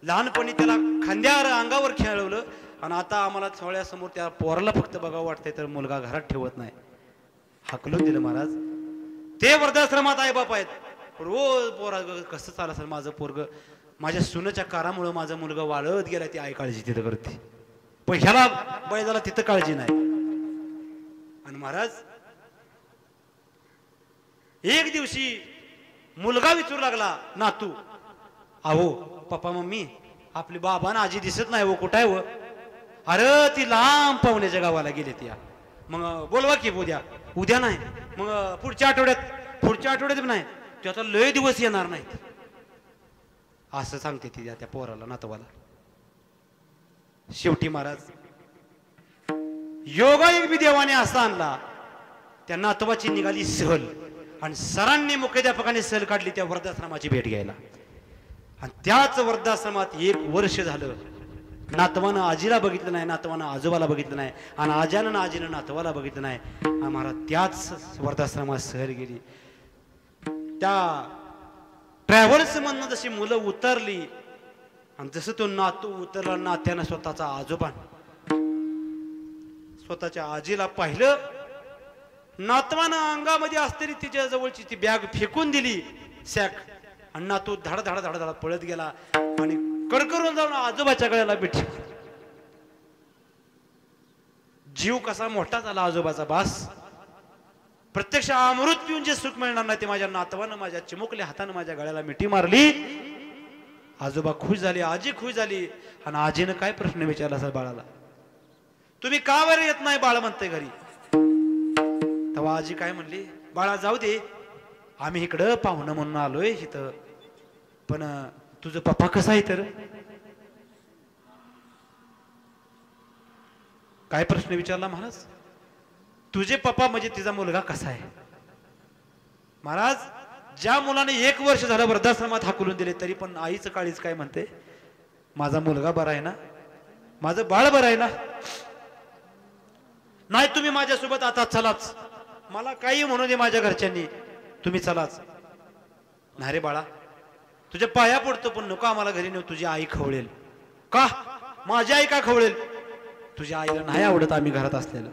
लहानपणी त्याला खांद्यावर अंगावर खेळवलं, आणि आता आम्हाला सोहळ्यासमोर त्या पोराला फक्त बघावं वाटतंय तर मुलगा घरात ठेवत नाही. हाकलून दिलं महाराज. ते वृद्धाश्रमात आईबाप आहेत. रोज पोरा कसं चाल असेल माझं पोरग, माझ्या सुनेच्या कारामुळे माझा मुलगा वाळत गेला, ती आई काळजी तिथं करते, पण ह्याला बैलाला तिथं काळजी नाही. आणि महाराज एक दिवशी मुलगा विचारू लागला नातू, अहो पप्पा मम्मी आपली बाबा ना आजी दिसत नाही, वो कुठं आहे व. अरे ती लांब पाहुण्याच्या गावाला गेले ती. मग बोलवा की उद्या. उद्या नाही मग पुढच्या आठवड्यात नाही, ते आता लय दिवस येणार नाहीत असं सांगते ती त्या पोराला नातवाला. शेवटी महाराज योगा एक बी देवाने असा आणला, त्या नातवाची निघाली सहल, आणि सरांनी मुख्याध्यापकाने सहल काढली त्या वृद्धाश्रमाची भेट घ्यायला. आणि त्याच वृद्धाश्रमात 1 वर्ष झालं. नातवानं आजीला बघितलं नाही, नातवानं आजोबाला बघितलं नाही, आणि आजानं आजीनं नातवाला बघितलं नाही. आम्हाला त्याच वृद्धाश्रमात सहल गेली. त्या ट्रॅव्हल्स मधनं जशी मुलं उतरली आणि जसं तो नातू उतरला, नात्यानं स्वतःचा आजोबा स्वतःच्या आजीला पाहिलं. नातवानं अंगामध्ये असलेली तिच्या जवळची ती बॅग फेकून दिली सॅक, आणि नातू धाड धाड धाड धाड पळत गेला आणि कडकडून जाऊन आजोबाच्या गळ्याला बिठी. जीव कसा मोठा झाला आजोबाचा. बास प्रत्यक्ष अमृत पिऊन जे सुख मिळणार नाही ते माझ्या नातवानं माझ्या चिमुकल्या हातानं माझ्या गळ्याला मिठी मारली. आजोबा खुश झाले, आजी खुश झाली. आणि आजीनं काय प्रश्न विचारला सर बाळाला, तुम्ही का बरं येत नाही बाळ म्हणते घरी. तेव्हा आजी काय म्हणली, बाळा जाऊ दे, आम्ही इकडं पाहुणं म्हणून आलोय इथं, पण तुझं पप्पा कसा आहे तर. काय प्रश्न विचारला महाराज, तुझे पप्पा म्हणजे तिचा मुलगा कसा आहे. महाराज ज्या मुलाने 1 वर्ष झालं वृद्धाश्रमात हाकलून दिले तरी पण आईचं काळीच काय म्हणते, माझा मुलगा बरा आहे ना, माझं बाळ बरं आहे ना. नाही तुम्ही माझ्यासोबत आता चलाच, मला काही म्हणू दे माझ्या घरच्यांनी, तुम्ही चलाच. नाही रे बाळा तुझ्या पाया पडतो, पण नको आम्हाला घरी नेऊ, तुझी आई खवळेल. का माझी आई का खवळेल, तुझ्या आईला नाही आवडत आम्ही घरात असलेलं.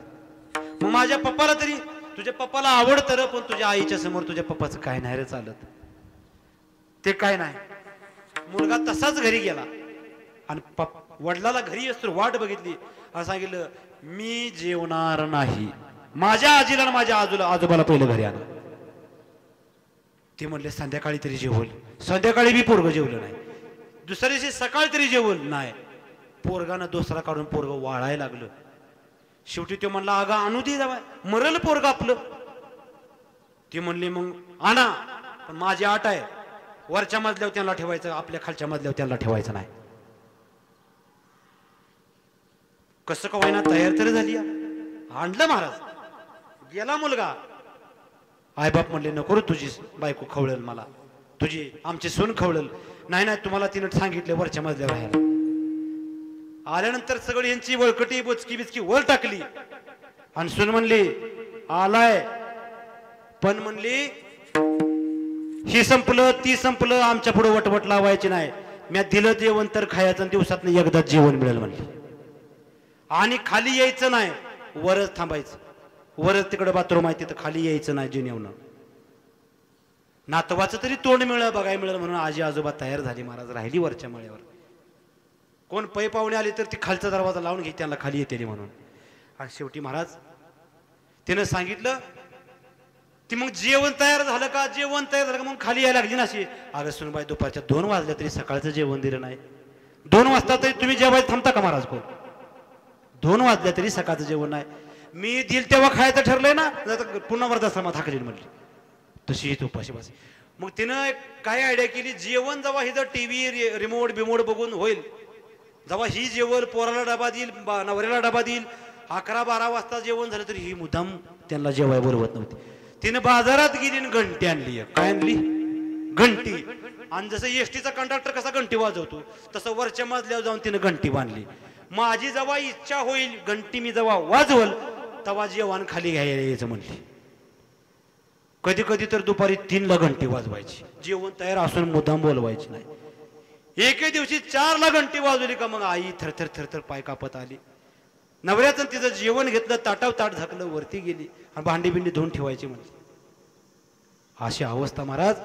मग माझ्या पप्पाला तरी, तुझ्या पप्पाला आवडतं पण तुझ्या आईच्या समोर तुझ्या पप्पाचं काय नाही रे चालत, ते काय नाही. मुलगा तसाच घरी गेला आणि वडिलाला घरी असतो वाट बघितली आणि सांगितलं मी जेवणार नाही, माझ्या आजीला आणि माझ्या आजोबाला पहिलं घरी आलं. ते म्हणले संध्याकाळी तरी जेवल. संध्याकाळी बी पोरग जेवलं नाही. दुसऱ्या दिवशी सकाळी तरी जेवल नाही. पोरगानं दुसरा काढून पोरग वाळायला लागलं. शेवटी तो म्हणला अगं आणू दे जावा, मरल पोरग आपलं. ती म्हणली मग आणा, पण माझी आट आहे, वरच्या मजल्यावर त्यांना ठेवायचं, आपल्या खालच्या मजल्यावर त्यांना ठेवायचं नाही. कसं का होईना तयार तर झाली. आणलं महाराज, गेला मुलगा. आईबाप म्हणले नको रे, तुझी बायको खवळेल मला, तुझी आमची सून खवळेल. नाही नाही तुम्हाला तिनं सांगितलं वरच्या मजल्यावर राहायला. आल्यानंतर सगळी यांची वळकटी बोचकी बिचकी वर टाकली आणि सून म्हणली आलाय, पण म्हणली ही संपलं ती संपलं, आमच्या पुढे वटवट लावायची नाही. मी दिलं जेवण तर खायचं, दिवसात एकदाच जेवण मिळेल म्हणली. आणि खाली यायचं नाही, वरच थांबायचं. वरच तिकडे बाथरूम आहे तिथं, खाली यायचं नाही जेवण. नातवाचं तरी तोंड मिळलं बघायला मिळलं म्हणून आजी आजोबा तयार झाली महाराज राहिली वरच्या मळ्यावर. कोण पै पाहुणे आले तर ती खालचा दरवाजा लावून घे त्यांना खाली येते म्हणून. आणि शेवटी महाराज तिनं सांगितलं ती मग जेवण तयार झालं का जेवण तयार झालं का मग खाली यायला लागली ना अशी. अगं सुनबाई दुपारच्या 2 वाजल्या तरी सकाळचं जेवण दिलं नाही. 2 वाजता तरी तुम्ही जेवायला थांबता का महाराज कोण. 2 वाजल्या तरी सकाळचं जेवण नाही. मी दिल तेव्हा खायचं ठरलंय ना पुन्हा वरदाश्रमात हाकलीन म्हटली. तशी येत उपाशी बस. मग तिनं काय आयडिया केली जेवण जेव्हा हिचं टीव्ही रिमोट बिमोट बघून होईल जेव्हा ही जेवण पोराला डबा देईल नवऱ्याला डबा देईल 11-12 वाजता जेवण झालं तरी ही मुद्दाम त्यांना जेवाय बोलवत नव्हती. तिने बाजारात गेली आणि घंटी आणली. काय आणली घंटी. आणि जसं एसटीचा कंडक्टर कसा घंटी वाजवतो तसं वरच्या मजल्यावर जाऊन तिने घंटी बांधली. माझी जेव्हा इच्छा होईल घंटी मी जेव्हा वाजवल तेव्हा जेवण खाली घ्यायला यायचं म्हणली. कधी कधी तर दुपारी 3ला घंटी वाजवायची. जेवण तयार असून मुद्दाम बोलवायची नाही. एके दिवशी 4ला घंटी वाजवली का मग आई थरथर थरथर पाय कापत आली. नवऱ्याचं तिचं जेवण घेतलं ताटाव ताट झाकलं वरती गेली आणि भांडी बिंडी धुवून ठेवायची म्हणली. अशी अवस्था महाराज.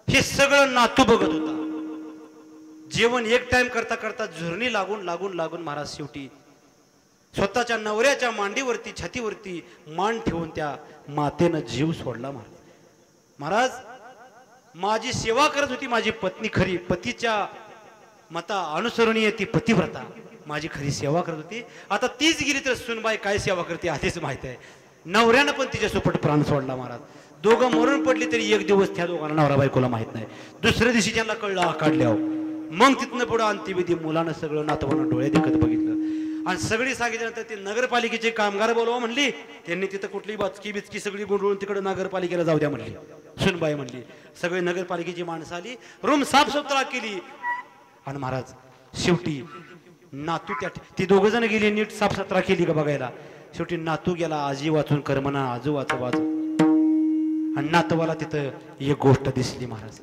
हे सगळं नातू बघत होता. जेवण एक टाइम करता करता झुरणी लागून लागून लागून महाराज शेवटी स्वतःच्या नवऱ्याच्या मांडीवरती छातीवरती मान ठेवून त्या मातेनं जीव सोडला. महाराज माझी सेवा करत होती माझी पत्नी खरी पतीच्या मता अनुसरणीय ती पतिव्रता माझी खरी सेवा करत होती. आता तीच गेली तर सुनबाई काय सेवा करते आधीच माहिती आहे. नवऱ्यानं पण तिच्या सुपट प्राण सोडला महाराज. दोघं मरून पडली तरी एक दिवस त्या दोघांना नवरा बायकोला माहित नाही. दुसऱ्या दिवशी त्यांना कळलं आकाडल्यावर मग तिथनं पुढं अंत्यविधी मुलानं सगळं नातवानं डोळे देखत बघितलं. आणि सगळी सांगितल्यानंतर ते नगरपालिकेचे कामगार बोलवा म्हणली. त्यांनी तिथं कुठली बचकी बिचकी सगळी गुंडळून तिकडे नगरपालिकेला जाऊ द्या म्हणली. सुनबाई म्हणली. सगळे नगरपालिकेची माणसं आली रूम साफसुथरा केली. आणि महाराज शेवटी नातू ती दोघं जण गेली नीट साफसुथरा केली का बघायला. शेवटी नातू गेला आजी वाचून करमना आजू वाचू. आणि नातवाला तिथं एक गोष्ट दिसली महाराज.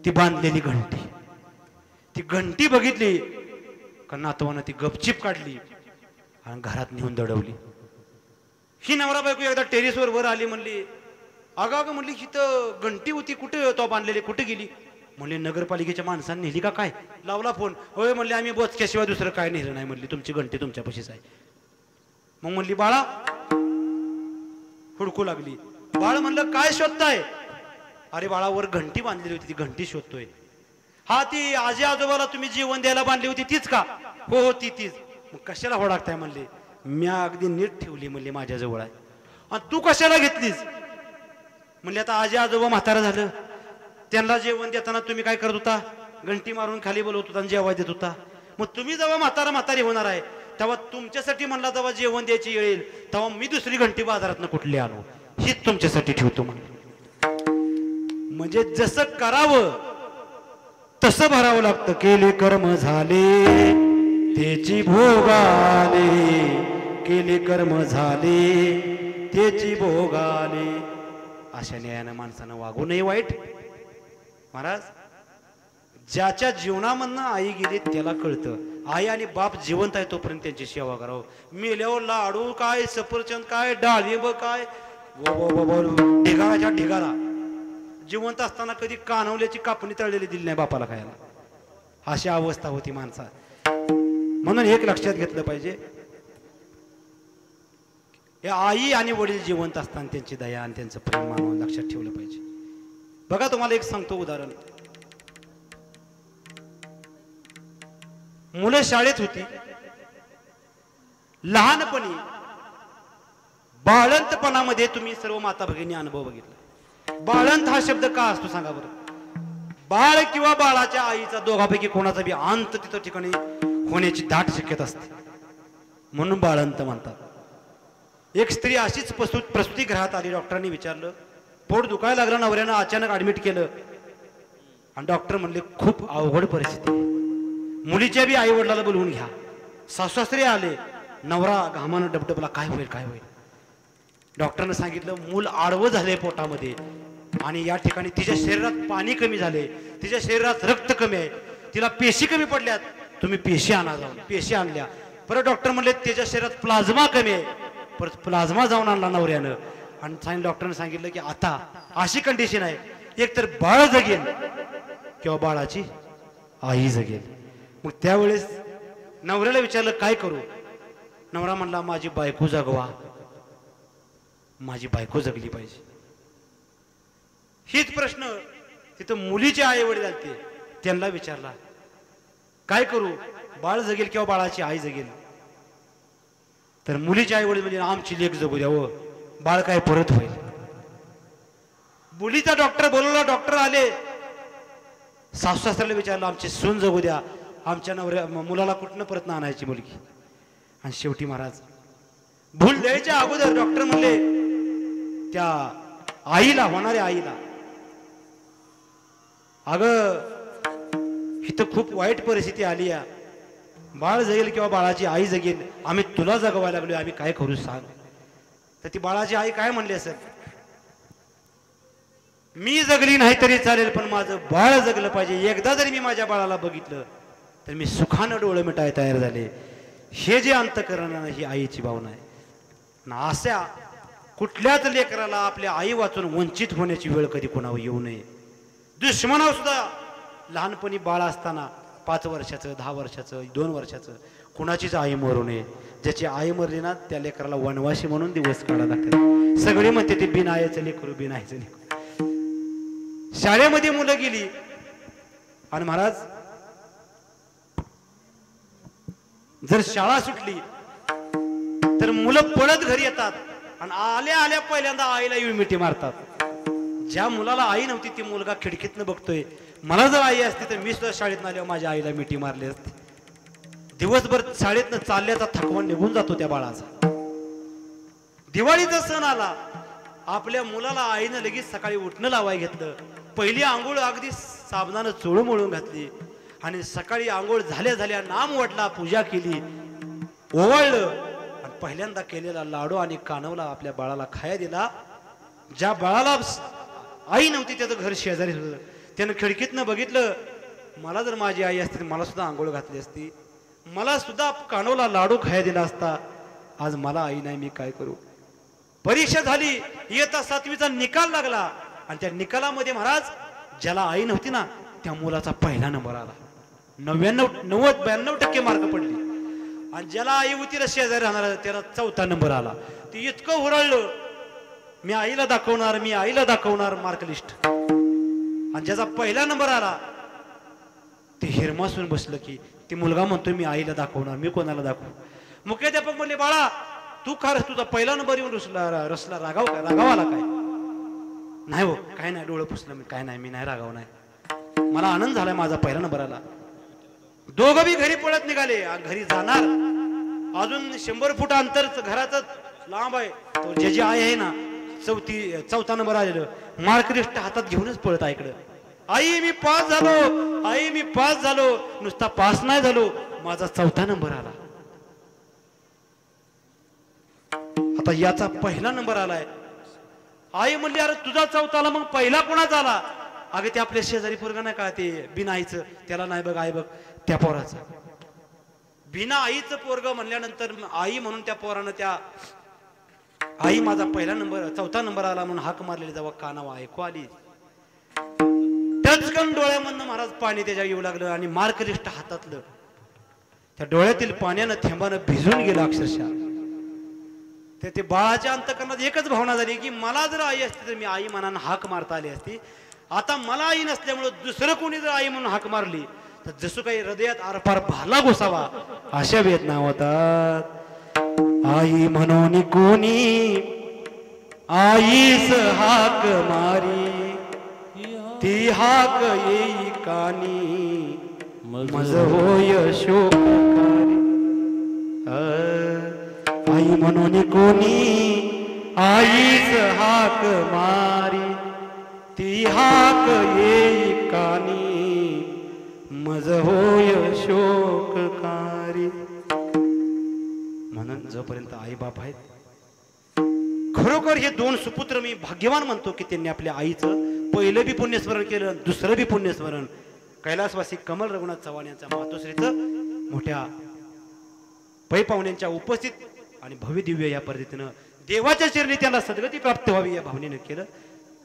ती बांधलेली घंटी. ती घंटी बघितली का नातवानं ती गपचिप काढली आणि घरात नेऊन दडवली. ही नवरा बायको एकदा टेरेसवर वर आली म्हणली अगं अगं म्हणली ही तर घंटी होती कुठे तो बांधलेली कुठे गेली. म्हणले नगरपालिकेच्या माणसांनी नेली का काय. लावला फोन. होय म्हणले आम्ही बोचक्याशिवाय दुसरं काय नेलं नाही म्हणली तुमची घंटी तुमच्यापाशीच आहे. मग म्हणली बाळा हुडकू लागली. बाळ म्हणलं काय शोधताय. अरे बाळा वर घंटी बांधलेली होती ती घंटी शोधतोय. हा ती आजी आजोबाला तुम्ही जेवण द्यायला बांधली होती तीच का. हो हो तीच. मग कशाला होडाकताय म्हणले. म्या अगदी नीट ठेवली म्हणले माझ्याजवळ आहे. आणि तू कशाला घेतलीस म्हणले आता आजी आजोबा म्हातारा झालं त्यांना जेवण देताना तुम्ही काय करत होता घंटी मारून खाली बोलवत होता आणि जेवाय देत होता. मग तुम्ही जेव्हा म्हातारी होणार आहे तेव्हा तुमच्यासाठी म्हणला जेव्हा जेवण द्यायची येईल तेव्हा मी दुसरी घंटी बाजारात कुठली आणू हीच तुमच्यासाठी ठेवतो म्हणले. म्हणजे जसं करावं तसं भरावं लागतं. केले कर्म झाले त्याची भोगाले. केले कर्म झाले त्याची भोगाले. अशा न्यायानं माणसानं वागू नये वाईट. महाराज ज्याच्या जीवनामधनं आई गेली त्याला कळतं आई आणि बाप जिवंत आहे तोपर्यंत त्यांची सेवा करावं. मेल्यावर लाडू काय सफरचंद काय डाळिंब काय ढिगाराच्या ढिगारा. जिवंत असताना कधी कानवल्याची कापणी तळलेली दिली नाही बापाला खायला. अशी अवस्था होती माणसा. म्हणून एक लक्षात घेतलं पाहिजे हे आई आणि वडील जिवंत असताना त्यांची दया आणि त्यांचं प्रेम मानून लक्षात ठेवलं पाहिजे. बघा तुम्हाला एक सांगतो उदाहरण. मुलं शाळेत होती. लहानपणी बाळंतपणामध्ये तुम्ही सर्व माता भगिनी अनुभव बघितला. बाळंत हा शब्द का असतो सांगा बरं. बाळ किंवा बाळाच्या आईचा दोघांपैकी कोणाचा बी अंत तिथं ठिकाणी होण्याची दाट शक्यता असते म्हणून बाळंत म्हणतात. एक स्त्री अशीच प्रसूती गृहात आली. डॉक्टरांनी विचारलं पोट दुखायला लागलं नवऱ्यानं अचानक ऍडमिट केलं आणि डॉक्टर म्हणले खूप अवघड परिस्थिती. मुलीच्या बी आई वडिलाला बोलवून घ्या. सासू-सासरे आले. नवरा घामानं डबडबला काय होईल काय होईल. डॉक्टरनं सांगितलं मूल आडवं झालंय पोटामध्ये आणि या ठिकाणी तिच्या शरीरात पाणी कमी झाले तिच्या शरीरात रक्त कमी आहे तिला पेशी कमी पडल्यात तुम्ही पेशी आणा जाऊन. पेशी आणल्या. परत डॉक्टर म्हणले त्याच्या शरीरात प्लाझ्मा कमी आहे. परत प्लाझ्मा जाऊन आणला नवऱ्यानं आणि डॉक्टरने सांगितलं की आता अशी कंडिशन आहे एक तर बाळ जगेल किंवा बाळाची आई जगेल. मग त्यावेळेस नवऱ्याला विचारलं काय करू. नवरा म्हणला माझी बायको जगवा, माझी बायको जगली पाहिजे. हीच प्रश्न तिथं मुलीचे आई वडील आलते, त्यांना विचारला काय करू, बाळ जगेल किंवा बाळाची आई जगेल. तर मुलीचे आई वडील म्हणजे आमची लेक जगू द्या व बाळ काय परत होईल. मुलीचा डॉक्टर बोलवला, डॉक्टर आले, सासू सासऱ्याला विचारलं आमची सून जगू द्या, आमच्या नवऱ्या मुलाला कुठनं परत ना आणायची मुलगी. आणि शेवटी महाराज भूल द्यायच्या अगोदर डॉक्टर म्हणले त्या आईला, होणाऱ्या आईला, अगं इथं खूप वाईट परिस्थिती आली या, बाळ जगेल किंवा बाळाची आई जगेल, आम्ही तुला जगवायला लागलो, आम्ही काय करू सांग. तर ती बाळाची आई काय म्हणली असेल, मी जगली नाही तरी चालेल पण माझं बाळ जगलं पाहिजे. एकदा जरी मी माझ्या बाळाला बघितलं तर मी सुखानं डोळे मिटाय तयार झाले. हे जे अंतकरण ही आईची भावना आहे ना. अशा कुठल्याच लेकराला आपल्या आई वाचून वंचित होण्याची वेळ कधी कोणावर येऊ नये. दुश्मनावर सुद्धा लहानपणी बाळ असताना 5 वर्षाचं, 10 वर्षाचं, 2 वर्षाचं कुणाचीच आई मरू नये. ज्याची आई मरली ना त्या लेकराला वनवासी म्हणून दिवस काढायला लागतात. सगळे म्हणते ते बिन आईचं लेकरू, बिन आईचं लेकरू. शाळेमध्ये मुलं गेली आणि महाराज जर शाळा सुटली तर मुलं पळत घरी येतात आणि आल्या आल्या पहिल्यांदा आईला येऊन मिठी मारतात. ज्या मुलाला आई नव्हती ती मुलगा खिडकीतनं बघतोय, मला जर आई असती तर मी सुद्धा शाळेत आल्यावर माझ्या आईला मिठी मारली असती. दिवसभर शाळेतनं चालल्याचा थकवा निघून जातो त्या बाळाचा. दिवाळीचा सण आला, आपल्या मुलाला आईनं लगेच सकाळी उठणं लावाय घेतलं. पहिली आंघोळ अगदी साबणानं चोळून घातली आणि सकाळी आंघोळ झाल्या झाल्या नाम वडला, पूजा केली, ओवाळलं आणि पहिल्यांदा केलेला लाडू आणि कानवला आपल्या बाळाला खाया दिला. ज्या बाळाला आई नव्हती त्याचं घर शेजारी होतं, त्यानं खिडकीतनं बघितलं, मला जर माझी आई असती मला सुद्धा आंघोळ घातली असती, मला सुद्धा कानवला लाडू खाया दिला असता. आज मला आई नाही, मी काय करू. परीक्षा झाली, इयत्ता 7वीचा निकाल लागला आणि त्या निकालामध्ये महाराज ज्याला आई नव्हती ना त्या मुलाचा पहिला नंबर आला. 92% मार्क पडले. आणि ज्याला आई होती ना शेजारी राहणार त्याला 4था नंबर आला. ते इतकं हुरळलं, मी आईला दाखवणार, मी आईला दाखवणार मार्क लिस्ट. आणि ज्याचा पहिला नंबर आला ते हिरमासून बसलं की ते मुलगा म्हणतोय मी आईला दाखवणार, मी कोणाला दाखवू. मुख्याध्यापक म्हणले बाळा तू खरंच तुझा पहिला नंबर येऊन रसला रागावाला काय. नाही हो काय नाही, डोळं पुसलं मी, काय नाही, मी नाही रागाव नाही, मला आनंद झालाय माझा पहिला नंबर आला. दोघं बी घरी पळत निघाले. घरी जाणार अजून 100 फूट अंतर घराचं लांब आहे. तो जे आई आहे ना 4था नंबर आलेलं मार्क लिस्ट हातात घेऊनच पळत आहे इकडं. आई मी पास झालो, आई मी पास झालो. नुसता पास नाही झालो, माझा 4था नंबर आला. आता याचा पहिला नंबर आलाय. आई म्हणली अरे तुझा 4था आला, मग पहिला कोणाचा आला. अगं ते आपल्या शेजारी पोरगा नाही का ते बिना आईचं, त्याला नाही बघ आई बघ त्या पोराचा. बिना आईचं पोरग म्हणल्यानंतर आई म्हणून त्या पोरानं त्या आई माझा पहिला नंबर 4था नंबर आला म्हणून हाक मारलेली जेव्हा कानावर ऐकू आली, टचकन डोळ्यामधनं महाराज पाणी त्याच्या येऊ लागलं आणि मार्क लिस्ट हातातलं त्या डोळ्यातील पाण्यानं थेंबानं भिजून गेलं अक्षरशः. ते बाळाच्या अंतकरणात एकच भावना झाली की मला जर आई असती तर मी आई मनानं हाक मारता आली असती. आता मला आई नसल्यामुळं दुसरं कोणी जर आई म्हणून हाक मारली तर जसं काही हृदयात आरपार भाला घुसावा अशा वेदना होतात. आई म्हणून कोणी आईस हाक मारी, ती हाक येई कानी मज होय शोककारी. आई म्हणून कोणी आईस हाक मारी, ती हाक येई कानी मज होय शोककारी. म्हणून जोपर्यंत आई बाप आहेत, खरोखर हे 2 सुपुत्र मी भाग्यवान म्हणतो की त्यांनी आपल्या आईचं पहिलं बी पुण्यस्मरण केलं, दुसरं बी पुण्यस्मरण. कैलासवासी कमल रघुनाथ चव्हाण यांच्या मातोश्रीचं मोठ्या पै पाहुण्यांच्या उपस्थित आणि भव्य दिव्य या पद्धतीनं देवाच्या चरणी त्यांना सद्गती प्राप्त व्हावी या भावनेनं केलं.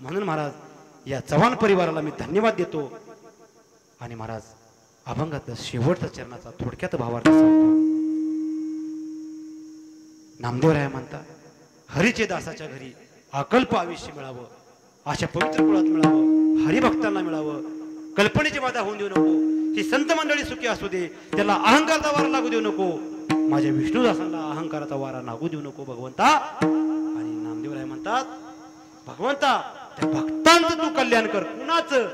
म्हणून महाराज या चव्हाण परिवाराला मी धन्यवाद देतो. आणि महाराज अभंगात शेवटचा चरणाचा थोडक्यात भावार्थ सांगतो. नामदेवराय म्हणतात, हरीचे दासाच्या घरी अकल्प आयुष्य मिळावं, अशा पवित्र कुळात मिळावं, हरिभक्तांना मिळावं, कल्पनेची बाधा होऊन देऊ नको. ही संत मंडळी सुखी असू दे, त्याला अहंकाराचा वारा लागू देऊ नको. माझ्या विष्णुदासांना अहंकाराचा वारा लागू देऊ नको भगवंता. आणि नामदेवराय म्हणतात, भगवंता त्या भक्तांचं तू कल्याण कर. कुणाचं?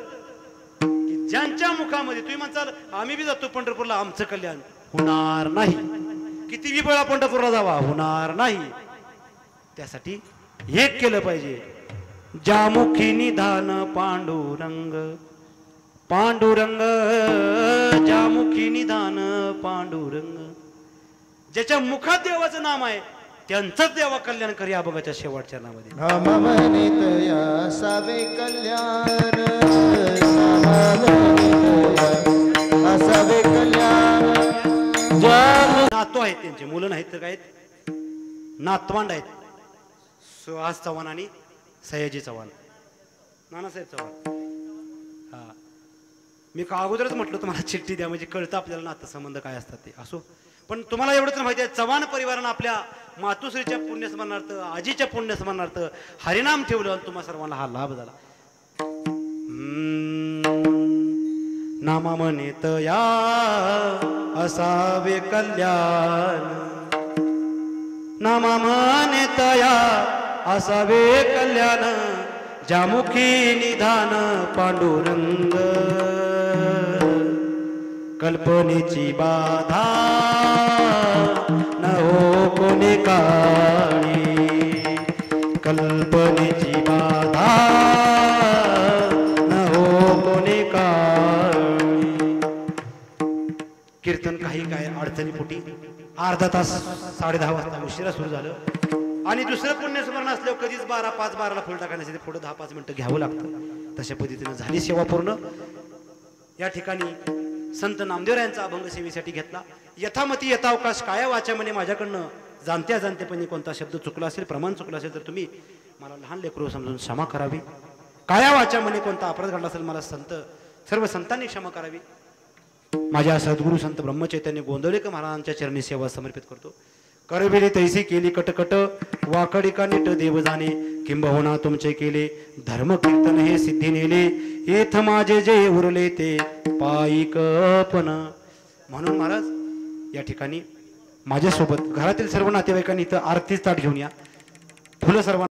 की ज्यांच्या मुखामध्ये तुम्ही म्हणताल आम्ही बी जातो पंढरपूरला, आमचं कल्याण होणार नाही. किती वेळा पंढरपूरला जावा, होणार नाही. त्यासाठी एक केलं पाहिजे, ज्यामुखी निधान पांडुरंग, पांडुरंग ज्यामुखी निधान पांडुरंग. ज्याच्या मुखात देवाचं नाम आहे त्यांचंच देवा कल्याण करूया. बघाच्या शेवटच्या नामामध्ये नाम म्हणितया सावे कल्याण, नाम म्हणितया सावे कल्याण. नातू आहेत, त्यांचे मुलं नाहीत तर काय, नातवांड आहेत. सुहास चव्हाण आणि सयाजी चव्हाण, नानासाहेब चव्हाण. हा, मी का अगोदरच म्हटलं तुम्हाला चिठ्ठी द्या, म्हणजे कळतं आपल्याला नातेसंबंध काय असतात ते. असो, पण तुम्हाला एवढंच माहिती आहे, चव्हाण परिवारानं आपल्या मातोश्रीच्या पुण्यस्मरणार्थ, आजीच्या पुण्यस्मरणार्थ हरिनाम ठेवलं आणि तुम्हा सर्वांना हा लाभ झाला. नामा म्हणेत या असावे कल्याण, नामा म्हणेत या असावे कल्याण, ज्यामुखी निधान पांडुरंग. कल्पनेची बाधा न हो कोणी काळी, कल्पनेची बाधा न हो कोणी काळी. कीर्तन काही काय अडचणीपोटी अर्धा तास 10:30 वाजता उशिरा सुरू झालं. आणि दुसरं पुण्यस्मरण असल्यावर कधीच 5:12ला फुल टाकण्यासाठी पुढे 10-5 मिनिटं घ्यावं लागतं. तशा पद्धतीनं झाली सेवा पूर्ण. या ठिकाणी संत नामदेवरायांचा अभंग सेवेसाठी घेतला. यथामती यथावकाश काया वाचा म्हणे, माझ्याकडनं जाणत्या जाणतेपणी कोणता शब्द चुकला असेल, प्रमाण चुकला असेल तर तुम्ही मला लहान लेकरू समजून क्षमा करावी. काया वाचा म्हणे कोणता अपराध घडला असेल मला सर्व संतांनी क्षमा करावी. माझ्या सद्गुरू संत ब्रह्मचैतन्य गोंदवलेकर महाराजांच्या चरणी सेवा समर्पित करतो. करविले तैसी केली कटकट, वाकडी का नीट देव जाणे, किंबहुना तुमचे केले धर्म कीर्तन हे सिद्धी नेले, येथ माझे जे उरले ते पायिकपण. म्हणून महाराज या ठिकाणी माझ्यासोबत घरातील सर्व नातेवाईकांनी इथं आरतीच ताट घेऊन या. फुलं सर्वांना